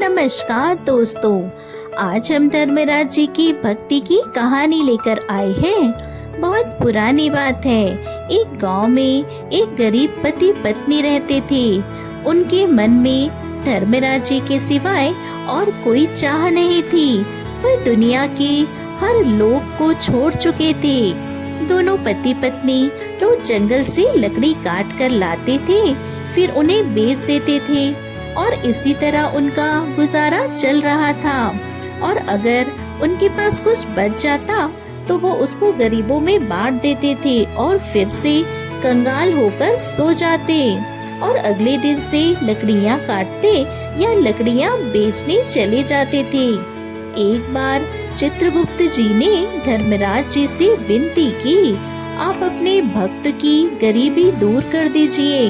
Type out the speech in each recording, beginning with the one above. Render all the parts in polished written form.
नमस्कार दोस्तों, आज हम धर्मराज जी की भक्ति की कहानी लेकर आए हैं। बहुत पुरानी बात है। एक गांव में एक गरीब पति पत्नी रहते थे। उनके मन में धर्मराज जी के सिवाय और कोई चाह नहीं थी। वह दुनिया के हर लोग को छोड़ चुके थे। दोनों पति पत्नी रोज जंगल से लकड़ी काट कर लाते थे, फिर उन्हें बेच देते थे और इसी तरह उनका गुजारा चल रहा था। और अगर उनके पास कुछ बच जाता तो वो उसको गरीबों में बांट देते थे और फिर से कंगाल होकर सो जाते और अगले दिन से लकड़ियाँ काटते या लकड़ियाँ बेचने चले जाते थे। एक बार चित्रगुप्त जी ने धर्मराज जी से विनती की, आप अपने भक्त की गरीबी दूर कर दीजिए।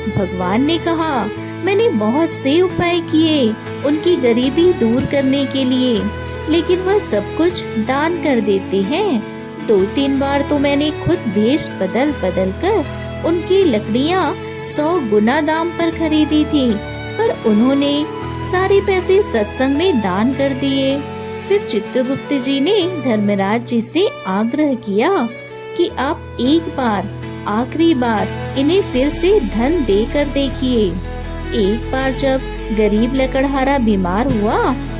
भगवान ने कहा, मैंने बहुत से उपाय किए उनकी गरीबी दूर करने के लिए, लेकिन वह सब कुछ दान कर देते हैं। 2-3 बार तो मैंने खुद भेष बदल बदल कर उनकी लकड़ियाँ 100 गुना दाम पर खरीदी थी, पर उन्होंने सारे पैसे सत्संग में दान कर दिए। फिर चित्रगुप्त जी ने धर्मराज जी से आग्रह किया कि आप एक बार, आखिरी बार इन्हें फिर से धन देकर देखिए। एक बार जब गरीब लकड़हारा बीमार हुआ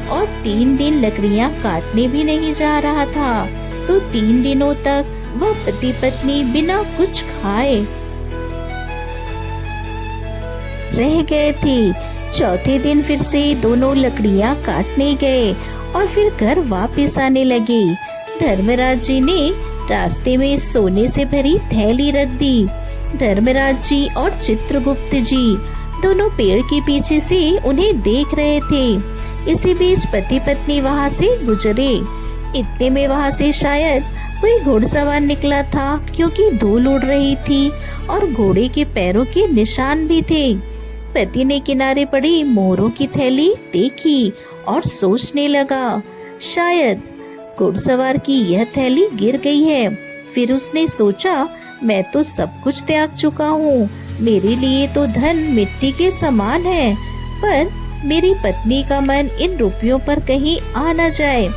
और 3 दिन लकड़ियाँ काटने भी नहीं जा रहा था, तो 3 दिनों तक वह पति पत्नी बिना कुछ खाए रह गए थे। चौथे दिन फिर से दोनों लकड़ियाँ काटने गए और फिर घर वापस आने लगे। धर्मराज जी ने रास्ते में सोने से भरी थैली रख दी। धर्मराज जी और चित्रगुप्त जी दोनों पेड़ के पीछे से उन्हें देख रहे थे। इसी बीच पति पत्नी वहाँ से गुजरे। इतने में वहाँ से शायद कोई घुड़सवार निकला था, क्योंकि धूल उड़ रही थी और घोड़े के पैरों के निशान भी थे। पति ने किनारे पड़ी मोहरों की थैली देखी और सोचने लगा, शायद घुड़सवार की यह थैली गिर गई है। फिर उसने सोचा, मैं तो सब त्याग चुका हूँ, मेरे लिए तो धन मिट्टी के समान है, पर मेरी पत्नी का मन इन रुपयों पर कहीं आ न जाए।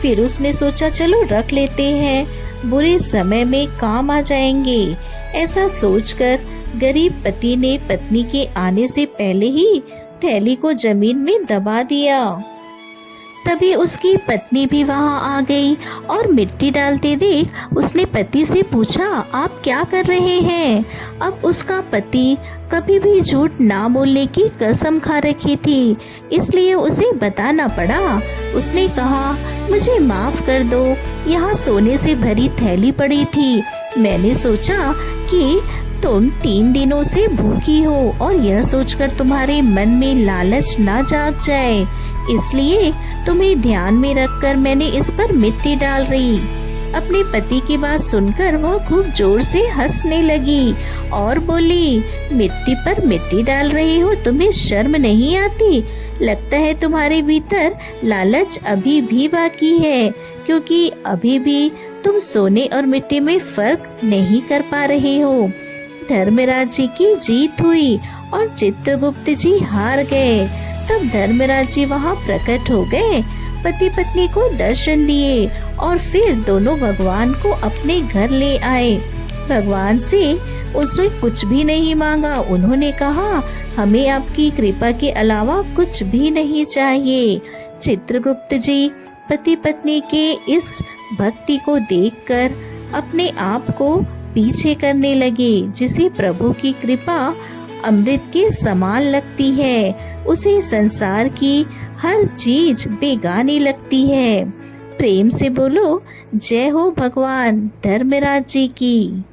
फिर उसने सोचा, चलो रख लेते हैं, बुरे समय में काम आ जाएंगे। ऐसा सोचकर गरीब पति ने पत्नी के आने से पहले ही थैली को जमीन में दबा दिया। तभी उसकी पत्नी भी वहां आ गई और मिट्टी डालते देख उसने पति से पूछा, आप क्या कर रहे हैं? अब उसका पति कभी भी झूठ ना बोलने की कसम खा रखी थी, इसलिए उसे बताना पड़ा। उसने कहा, मुझे माफ कर दो, यहाँ सोने से भरी थैली पड़ी थी। मैंने सोचा कि तुम 3 दिनों से भूखी हो और यह सोचकर तुम्हारे मन में लालच ना जाग जाए, इसलिए तुम्हें ध्यान में रखकर मैंने इस पर मिट्टी डाल रही। अपने पति की बात सुनकर वह खूब जोर से हंसने लगी और बोली, मिट्टी पर मिट्टी डाल रही हो, तुम्हें शर्म नहीं आती? लगता है तुम्हारे भीतर लालच अभी भी बाकी है, क्योंकि अभी भी तुम सोने और मिट्टी में फर्क नहीं कर पा रहे हो। धर्मराज जी की जीत हुई और चित्रगुप्त जी हार गए। तब धर्मराज जी वहाँ प्रकट हो गए, पति पत्नी को दर्शन दिए और फिर दोनों भगवान को अपने घर ले आए। भगवान से उसने कुछ भी नहीं मांगा। उन्होंने कहा, हमें आपकी कृपा के अलावा कुछ भी नहीं चाहिए। चित्रगुप्त जी पति पत्नी के इस भक्ति को देखकर अपने आप को पीछे करने लगे। जिसे प्रभु की कृपा अमृत के समान लगती है, उसे संसार की हर चीज बेगानी लगती है। प्रेम से बोलो, जय हो भगवान धर्मराज जी की।